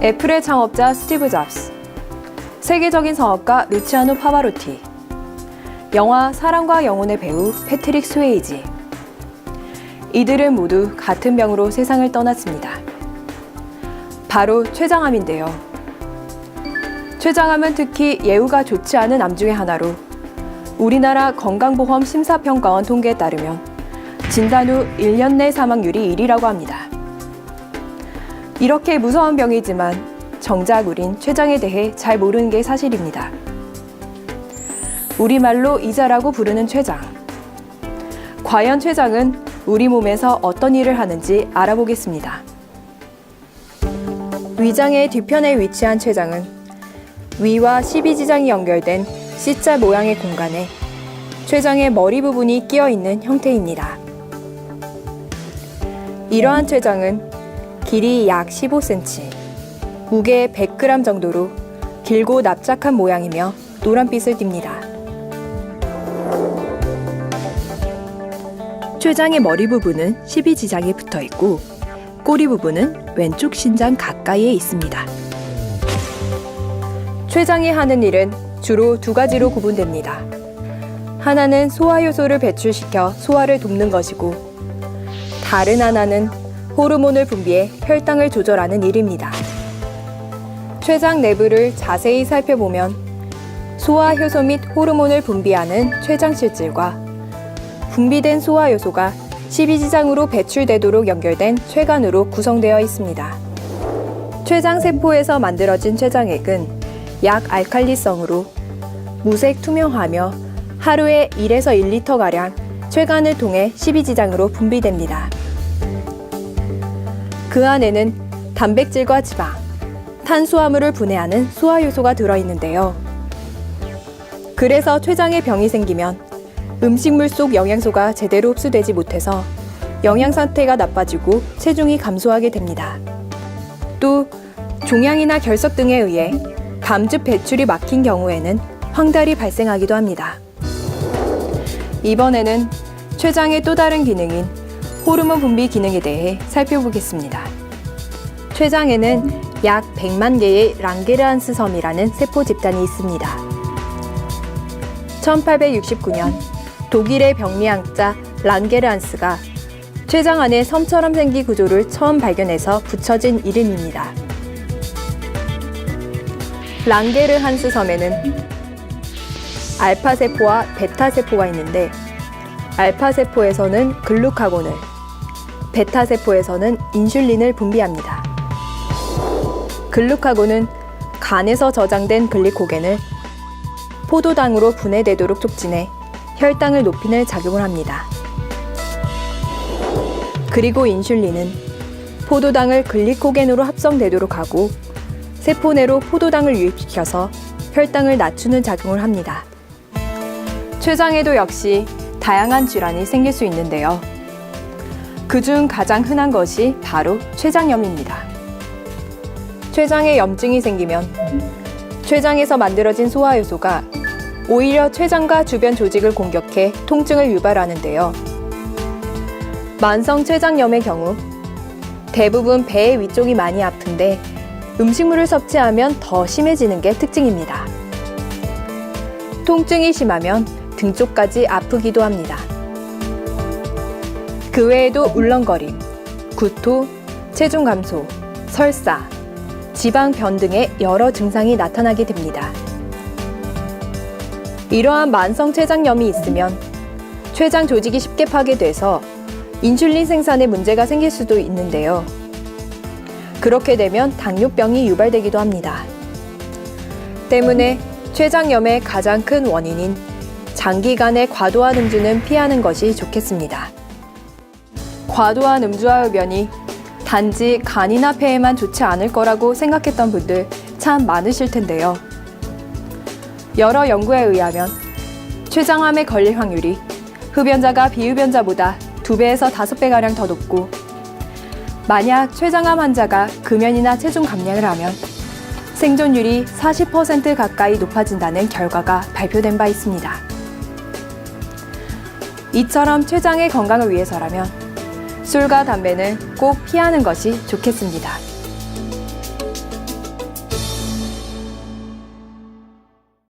애플의 창업자 스티브 잡스, 세계적인 성악가 루치아노 파바로티, 영화 사랑과 영혼의 배우 패트릭 스웨이지. 이들은 모두 같은 병으로 세상을 떠났습니다. 바로 췌장암인데요. 췌장암은 특히 예후가 좋지 않은 암 중의 하나로 우리나라 건강보험 심사평가원 통계에 따르면 진단 후 1년 내 사망률이 1위라고 합니다. 이렇게 무서운 병이지만 정작 우린 췌장에 대해 잘 모르는 게 사실입니다. 우리말로 이자라고 부르는 췌장. 과연 췌장은 우리 몸에서 어떤 일을 하는지 알아보겠습니다. 위장의 뒤편에 위치한 췌장은 위와 12지장이 연결된 C자 모양의 공간에 췌장의 머리 부분이 끼어 있는 형태입니다. 이러한 췌장은 길이 약 15cm, 무게 100g 정도로 길고 납작한 모양이며 노란빛을 띱니다. 췌장의 머리 부분은 12지장에 붙어 있고 꼬리 부분은 왼쪽 신장 가까이에 있습니다. 췌장이 하는 일은 주로 두 가지로 구분됩니다. 하나는 소화효소를 배출시켜 소화를 돕는 것이고 다른 하나는 호르몬을 분비해 혈당을 조절하는 일입니다. 췌장 내부를 자세히 살펴보면 소화효소 및 호르몬을 분비하는 췌장실질과 분비된 소화효소가 12지장으로 배출되도록 연결된 췌간으로 구성되어 있습니다. 췌장세포에서 만들어진 췌장액은 약 알칼리성으로 무색 투명하며 하루에 1에서 1리터가량 췌간을 통해 12지장으로 분비됩니다. 그 안에는 단백질과 지방, 탄수화물을 분해하는 소화효소가 들어있는데요. 그래서 췌장에 병이 생기면 음식물 속 영양소가 제대로 흡수되지 못해서 영양 상태가 나빠지고 체중이 감소하게 됩니다. 또 종양이나 결석 등에 의해 담즙 배출이 막힌 경우에는 황달이 발생하기도 합니다. 이번에는 췌장의 또 다른 기능인 호르몬 분비 기능에 대해 살펴보겠습니다. 췌장에는 약 100만 개의 랑게르한스 섬이라는 세포 집단이 있습니다. 1869년 독일의 병리학자 랑게르한스가 췌장 안에 섬처럼 생긴 구조를 처음 발견해서 붙여진 이름입니다. 랑게르한스 섬에는 알파세포와 베타세포가 있는데 알파세포에서는 글루카곤을, 베타세포에서는 인슐린을 분비합니다. 글루카곤은 간에서 저장된 글리코겐을 포도당으로 분해되도록 촉진해 혈당을 높이는 작용을 합니다. 그리고 인슐린은 포도당을 글리코겐으로 합성되도록 하고 세포 내로 포도당을 유입시켜서 혈당을 낮추는 작용을 합니다. 췌장에도 역시 다양한 질환이 생길 수 있는데요. 그중 가장 흔한 것이 바로 췌장염입니다. 췌장에 염증이 생기면 췌장에서 만들어진 소화효소가 오히려 췌장과 주변 조직을 공격해 통증을 유발하는데요. 만성 췌장염의 경우 대부분 배 위쪽이 많이 아픈데 음식물을 섭취하면 더 심해지는 게 특징입니다. 통증이 심하면 등 쪽까지 아프기도 합니다. 그 외에도 울렁거림, 구토, 체중 감소, 설사, 지방변 등의 여러 증상이 나타나게 됩니다. 이러한 만성 췌장염이 있으면 췌장 조직이 쉽게 파괴돼서 인슐린 생산에 문제가 생길 수도 있는데요. 그렇게 되면 당뇨병이 유발되기도 합니다. 때문에 췌장염의 가장 큰 원인인 장기간의 과도한 음주는 피하는 것이 좋겠습니다. 과도한 음주와 흡연이 단지 간이나 폐에만 좋지 않을 거라고 생각했던 분들 참 많으실 텐데요. 여러 연구에 의하면 췌장암에 걸릴 확률이 흡연자가 비흡연자보다 2배에서 5배가량 더 높고 만약 췌장암 환자가 금연이나 체중 감량을 하면 생존율이 40% 가까이 높아진다는 결과가 발표된 바 있습니다. 이처럼 췌장의 건강을 위해서라면 술과 담배는 꼭 피하는 것이 좋겠습니다.